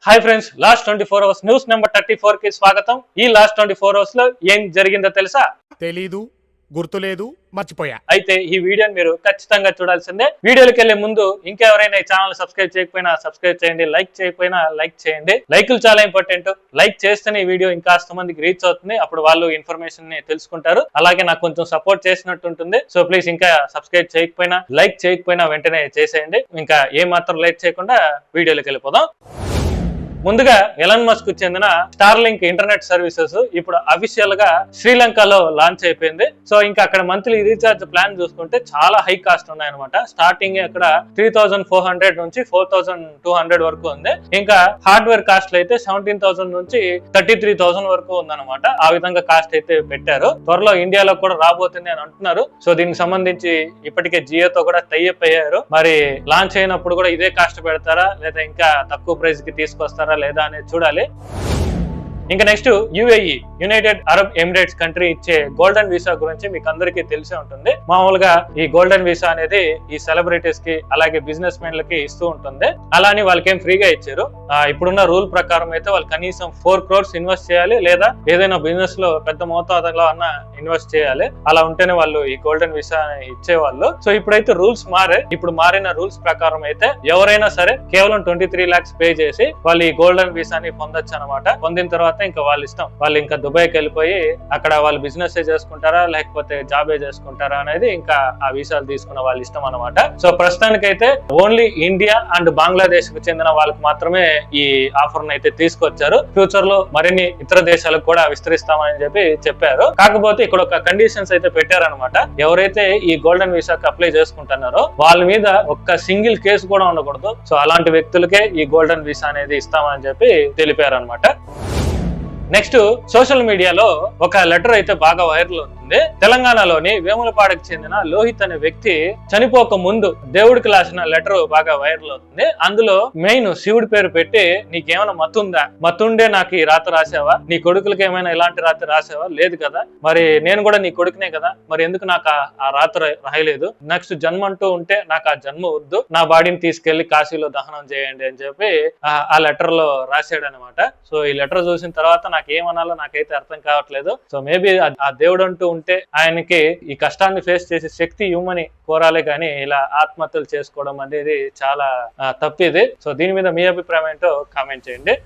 Hi friends, last 24 hours news number 34 కి స్వాగతం. ఈ లాస్ట్ 24 అవర్స్ లో ఏం జరిగిందో తెలుసా? తెలీదు, గుర్తులేదు, మర్చిపోయా. అయితే ఈ వీడియోని మీరు ఖచ్చితంగా చూడాల్సిందే. వీడియోకి వెళ్లే ముందు ఇంకెవరైనా ఈ ఛానల్ సబ్స్క్రైబ్ చేయకపోయినా సబ్స్క్రైబ్ చేయండి, లైక్ చేయకపోయినా లైక్ చేయండి. లైకులు చాలా ఇంపార్టెంట్. లైక్ చేస్తేనే ఈ వీడియో ఇంకాస్త మందికి రీచ్ అవుతుంది. అప్పుడు వాళ్ళు ఇన్ఫర్మేషన్ ని తెలుసుకుంటారు. అలాగే నాకు కొంచెం సపోర్ట్ చేసినట్టు ఉంటుంది. సో ప్లీజ్ ఇంకా సబ్స్క్రైబ్ చేయకపోయినా లైక్ చేయకపోయినా వెంటనే చేసేయండి. ఇంకా ఏ మాత్రం లేట్ చేయకుండా వీడియోలోకి వెళ్ళిపోదాం. ముందుగా ఎలాన్ మస్క్ చెందిన స్టార్లింక్ ఇంటర్నెట్ సర్వీసెస్ ఇప్పుడు అఫీషియల్ గా శ్రీలంకలో లాంచ్ అయిపోయింది. సో ఇంకా అక్కడ మంత్లీ రీఛార్జ్ ప్లాన్ చూసుకుంటే చాలా హై కాస్ట్ ఉన్నాయన్నమాట. స్టార్టింగ్ అక్కడ 3400 నుంచి 4200 వరకు ఉంది. ఇంకా హార్డ్వేర్ కాస్ట్ అయితే 17,000 నుంచి 33,000 వరకు ఉందన్నమాట. ఆ విధంగా కాస్ట్ అయితే పెట్టారు. త్వరలో ఇండియాలో కూడా రాబోతుంది అని అంటున్నారు. సో దీనికి సంబంధించి ఇప్పటికే జియోతో కూడా టైఅప్ అయ్యారు. మరి లాంచ్ అయినప్పుడు కూడా ఇదే కాస్ట్ పెడతారా లేదా ఇంకా తక్కువ ప్రైస్ కి తీసుకొస్తారా లేదా అనేది చూడాలి. ఇంకా next UAE, United Arab Emirates country ఇచ్చే గోల్డెన్ వీసా గురించి మీకు అందరికీ తెలిసే ఉంటుంది. మామూలుగా ఈ గోల్డెన్ వీసా అనేది ఈ సెలబ్రిటీస్ కి అలాగే బిజినెస్ మెన్లకి ఇస్తూ ఉంటుంది. అలా అని వాళ్ళకి ఏం ఫ్రీగా ఇచ్చారు. ఇప్పుడున్న రూల్ ప్రకారం అయితే వాళ్ళు కనీసం 4 crores ఇన్వెస్ట్ చేయాలి, లేదా ఏదైనా బిజినెస్ లో పెద్ద మోతాదులో అన్న ఇన్వెస్ట్ చేయాలి. అలా ఉంటేనే వాళ్ళు ఈ గోల్డెన్ వీసా ఇచ్చేవాళ్ళు. సో ఇప్పుడైతే రూల్స్ మారే. ఇప్పుడు మారిన రూల్స్ ప్రకారం అయితే ఎవరైనా సరే కేవలం 23 lakhs పే చేసి వాళ్ళు ఈ గోల్డెన్ వీసాని పొందొచ్చు అనమాట. పొందిన తర్వాత ఇంకా వాళ్ళ ఇష్టం. వాళ్ళు ఇంకా దుబాయ్కి వెళ్ళిపోయి అక్కడ వాళ్ళు బిజినెస్ చేసుకుంటారా లేకపోతే జాబే చేసుకుంటారా అనేది ఇంకా ఆ వీసాలు తీసుకున్న వాళ్ళ ఇష్టం అనమాట. సో ప్రస్తుతానికైతే ఓన్లీ ఇండియా అండ్ బంగ్లాదేశ్ కు చెందిన వాళ్ళకి మాత్రమే ఈ ఆఫర్ అయితే తీసుకొచ్చారు. ఫ్యూచర్ లో మరిన్ని ఇతర దేశాలకు కూడా విస్తరిస్తామని చెప్పారు. కాకపోతే ఇక్కడ ఒక కండిషన్స్ అయితే పెట్టారనమాట. ఎవరైతే ఈ గోల్డెన్ వీసాకి అప్లై చేసుకుంటున్నారో వాళ్ళ మీద ఒక్క సింగిల్ కేసు కూడా ఉండకూడదు. సో అలాంటి వ్యక్తులకే ఈ గోల్డెన్ వీసా అనేది ఇస్తామని తెలిపారు అనమాట. నెక్స్ట్ సోషల్ మీడియాలో ఒక లెటర్ అయితే బాగా వైరల్ అవుతుంది. తెలంగాణలోని వేములపాడకు చెందిన లోహిత్ అనే వ్యక్తి చనిపోక ముందు దేవుడికి రాసిన లెటర్ బాగా వైరల్ అవుతుంది. అందులో మెయిన్ శివుడి పేరు పెట్టి నీకేమైనా మత్తుందా, మత్తుండే నాకు ఈ రాత రాసావా, నీ కొడుకులకి ఏమైనా ఇలాంటి రాత రాసావా, లేదు కదా, మరి నేను కూడా నీ కొడుకునే కదా, మరి ఎందుకు నాకు ఆ రాత రాయలేదు, నెక్స్ట్ జన్మ అంటూ ఉంటే నాకు ఆ జన్మ వద్దు, నా బాడీని తీసుకెళ్లి కాశీలో దహనం చేయండి అని చెప్పి ఆ లెటర్ లో రాశాడు అనమాట. సో ఈ లెటర్ చూసిన తర్వాత నాకు ఏమనాలో నాకైతే అర్థం కావట్లేదు. సో మేబీ ఆ దేవుడు అంటూ ఉంటే ఆయనకి ఈ కష్టాన్ని ఫేస్ చేసే శక్తి ఇవ్వమని కోరాలే కానీ ఇలా ఆత్మహత్యలు చేసుకోవడం అనేది చాలా తప్పిది. సో దీని మీద మీ అభిప్రాయం ఏంటో కామెంట్ చేయండి.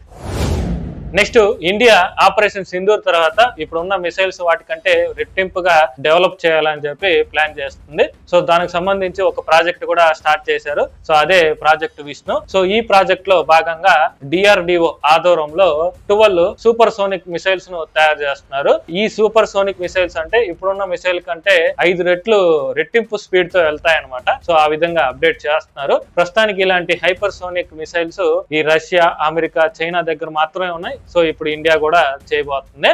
నెక్స్ట్ ఇండియా ఆపరేషన్ సింధూర్ తర్వాత ఇప్పుడున్న మిసైల్స్ వాటికంటే రెట్టింపుగా డెవలప్ చేయాలని ప్లాన్ చేస్తుంది. సో దానికి సంబంధించి ఒక ప్రాజెక్ట్ కూడా స్టార్ట్ చేశారు. సో అదే ప్రాజెక్ట్ విష్ణు. సో ఈ ప్రాజెక్ట్ లో భాగంగా DRDO ఆధ్వర్యంలో 12 సూపర్ సోనిక్ మిసైల్స్ ను తయారు చేస్తున్నారు. ఈ సూపర్ సోనిక్ మిసైల్స్ అంటే ఇప్పుడున్న మిసైల్ కంటే 5 రెట్లు రెట్టింపు స్పీడ్ తో వెళ్తాయన్నమాట. సో ఆ విధంగా అప్డేట్ చేస్తున్నారు. ప్రస్తుతానికి ఇలాంటి హైపర్ సోనిక్ మిసైల్స్ ఈ రష్యా, అమెరికా, చైనా దగ్గర మాత్రమే ఉన్నాయి. సో ఇప్పుడు ఇండియా కూడా చేయబోతుంది.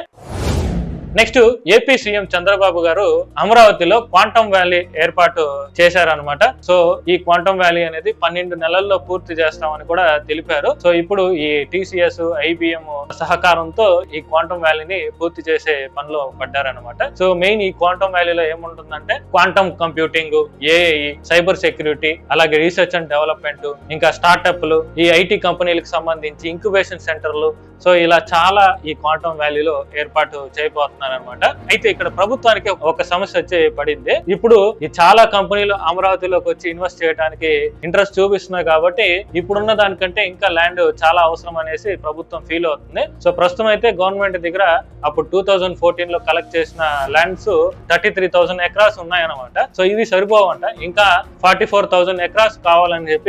నెక్స్ట్ ఏపీ సీఎం చంద్రబాబు గారు అమరావతిలో క్వాంటమ్ వ్యాలీ ఏర్పాటు చేశారనమాట. సో ఈ క్వాంటమ్ వ్యాలీ అనేది 12 నెలల్లో పూర్తి చేస్తామని కూడా తెలిపారు. సో ఇప్పుడు ఈ TCS, IBM సహకారంతో ఈ క్వాంటమ్ వ్యాలీని పూర్తి చేసే పనిలో పడ్డారనమాట. సో మెయిన్ ఈ క్వాంటమ్ వ్యాలీలో ఏముంటుందంటే quantum computing, AI, cyber security, అలాగే రీసెర్చ్ అండ్ డెవలప్మెంట్, ఇంకా స్టార్టప్లు, ఈ IT కంపెనీలకు సంబంధించి ఇంక్యుబేషన్ సెంటర్లు, సో ఇలా చాలా ఈ క్వాంటమ్ వ్యాలీలో ఏర్పాటు చేయబోతున్నారనమాట. అయితే ఇక్కడ ప్రభుత్వానికి ఒక సమస్య వచ్చి పడింది. ఇప్పుడు ఈ చాలా కంపెనీలు అమరావతిలోకి వచ్చి ఇన్వెస్ట్ చేయడానికి ఇంట్రెస్ట్ చూపిస్తున్నాయి కాబట్టి ఇప్పుడున్న దానికంటే ఇంకా ల్యాండ్ చాలా అవసరం అనేసి ప్రభుత్వం ఫీల్ అవుతుంది. సో ప్రస్తుతం అయితే గవర్నమెంట్ దగ్గర అప్పుడు 2014 లో కలెక్ట్ చేసిన ల్యాండ్స్ 33,000 ఎకరాస్ ఉన్నాయన్నమాట. సో ఇవి సరిపోవంట, ఇంకా 44,000 ఎకరాస్ కావాలని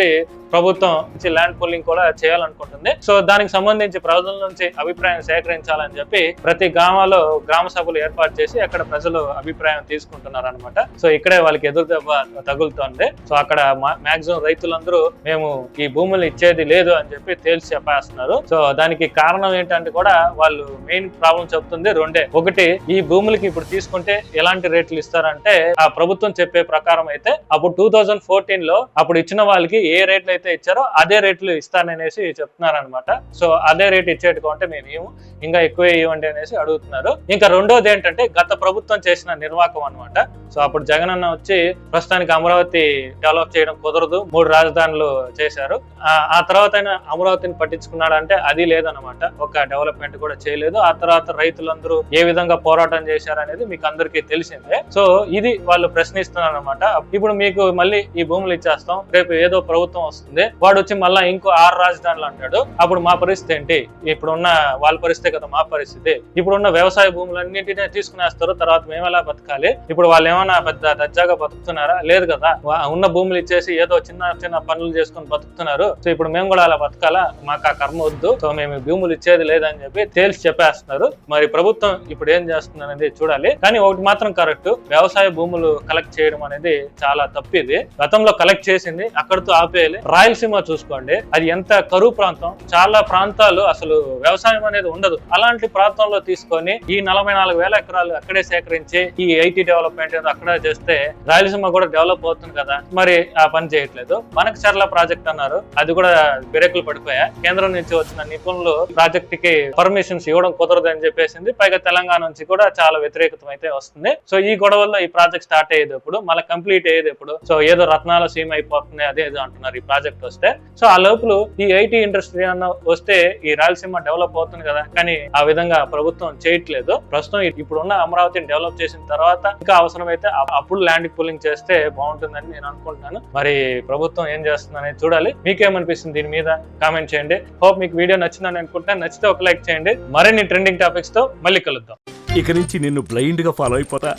ప్రభుత్వం ల్యాండ్ పూలింగ్ కూడా చేయాలనుకుంటుంది. సో దానికి సంబంధించి ప్రజల నుంచి అభిప్రాయం సేకరించాలని ప్రతి గ్రామాల్లో గ్రామ సభలు ఏర్పాటు చేసి అక్కడ ప్రజలు అభిప్రాయం తీసుకుంటున్నారు అనమాట. సో ఇక్కడే వాళ్ళకి ఎదురు దెబ్బ తగులుతోంది. సో అక్కడ మాక్సిమం రైతులందరూ మేము ఈ భూములు ఇచ్చేది లేదు అని తేల్చి చెప్పేస్తున్నారు. సో దానికి కారణం ఏంటంటే కూడా వాళ్ళు మెయిన్ ప్రాబ్లం చెప్తుంది రెండే. ఒకటి, ఈ భూములకి ఇప్పుడు తీసుకుంటే ఎలాంటి రేట్లు ఇస్తారంటే ఆ ప్రభుత్వం చెప్పే ప్రకారం అయితే అప్పుడు 2014 లో అప్పుడు ఇచ్చిన వాళ్ళకి ఏ రేట్లు అయితే ఇచ్చారో అదే రేట్లు ఇస్తాననేసి చెప్తున్నారు అనమాట. సో అదే రేట్ ఇచ్చేట్టుగా ఉంటే మేము ఏమో ఇంకా ఎక్కువ ఇవ్వండి అనేసి అడుగుతున్నారు. ఇంకా రెండోది ఏంటంటే గత ప్రభుత్వం చేసిన నిర్వాహకం అనమాట. సో అప్పుడు జగన్ అన్న వచ్చి ప్రస్తుతానికి అమరావతి డెవలప్ చేయడం కుదరదు, 3 రాజధానులు చేశారు. ఆ తర్వాత ఆయన అమరావతిని పట్టించుకున్నాడంటే అది లేదనమాట. ఒక డెవలప్మెంట్ కూడా చేయలేదు. ఆ తర్వాత రైతులందరూ ఏ విధంగా పోరాటం చేశారు అనేది మీకు అందరికీ తెలిసిందే. సో ఇది వాళ్ళు ప్రశ్నిస్తున్నారు అనమాట. ఇప్పుడు మీకు మళ్ళీ ఈ భూములు ఇచ్చేస్తాం, రేపు ఏదో ప్రభుత్వం వస్తుంది, వాడు వచ్చి మళ్ళీ ఇంకో 6 రాజధానులు అంటాడు. అప్పుడు మా పరిస్థితి ఏంటి? ఇప్పుడున్న వాళ్ళ పరిస్థితి కదా మా పరిస్థితి. ఇప్పుడున్న వ్యవసాయ భూములన్నింటినీ తీసుకునేస్తారు, తర్వాత మేము ఎలా బతకాలి? ఇప్పుడు వాళ్ళు ఏమైనా పెద్ద దర్జాగా బతుకుతున్నారా? లేదు కదా. ఉన్న భూములు ఇచ్చేసి ఏదో చిన్న చిన్న పనులు చేసుకుని బతుకుతున్నారు. సో ఇప్పుడు మేము కూడా అలా బతకాలా? మాకు ఆ కర్మ వద్దు, సో మేము భూములు ఇచ్చేది లేదని చెప్పి తేల్చి చెప్పేస్తున్నారు. మరి ప్రభుత్వం ఇప్పుడు ఏం చేస్తుంది అనేది చూడాలి. కానీ ఒకటి మాత్రం కరెక్ట్, వ్యవసాయ భూములు కలెక్ట్ చేయడం అనేది చాలా తప్పిది. గతంలో కలెక్ట్ చేసింది అక్కడితో ఆపేయాలి. రాయలసీమ చూసుకోండి, అది ఎంత కరువు ప్రాంతం. చాలా ప్రాంతాలు అసలు వ్యవసాయం అనేది ఉండదు. అలాంటి ప్రాంతంలో తీసుకొని ఈ 44,000 ఎకరాలు అక్కడే సేకరించి ఈ ఐటీ డెవలప్మెంట్ అక్కడే చేస్తే రాయలసీమ కూడా డెవలప్ అవుతుంది కదా. మరి ఆ పని చేయట్లేదు. మనకు చర్ల ప్రాజెక్ట్ అన్నారు, అది కూడా బ్రేకులు పడిపోయా. కేంద్రం నుంచి వచ్చిన నిపుణులు ప్రాజెక్ట్ కి పర్మిషన్స్ ఇవ్వడం కుదరదు అని చెప్పేసింది. పైగా తెలంగాణ నుంచి కూడా చాలా వ్యతిరేకత అయితే వస్తుంది. సో ఈ గొడవల్లో ఈ ప్రాజెక్ట్ స్టార్ట్ అయ్యేది ఎప్పుడు, మళ్ళీ కంప్లీట్ అయ్యేది ఎప్పుడు? సో ఏదో రత్నాల సీమ అయిపోతుంది అదే ఏదో అంటున్నారు ఈ ప్రాజెక్ట్ వస్తే. సో ఆ లోపల ఈ ఐటీ ఇండస్ట్రీ అన్న వస్తే ఈ రాయలసీమ డెవలప్ అవుతుంది కదా. కానీ ఆ విధంగా ప్రభుత్వం చేయట్లేదు. ప్రస్తుతం ఇప్పుడున్న అమరావతిని డెవలప్ చేసిన తర్వాత ఇంకా అవసరమైతే అప్పుడు ల్యాండ్ పూలింగ్ చేస్తే బాగుంటుందని నేను అనుకుంటున్నాను. మరి ప్రభుత్వం ఏం చేస్తుంది అనేది చూడాలి. మీకేమనిపిస్తుంది దీని మీద కామెంట్ చేయండి. హోప్ మీకు వీడియో నచ్చిందని అనుకుంటున్నాను. నచ్చితే ఒక లైక్ చేయండి. మరిన్ని ట్రెండింగ్ టాపిక్స్ తో మళ్ళీ కలుద్దాం. ఇక నుంచి నిన్ను బ్లైండ్ గా ఫాలో అయిపోతా.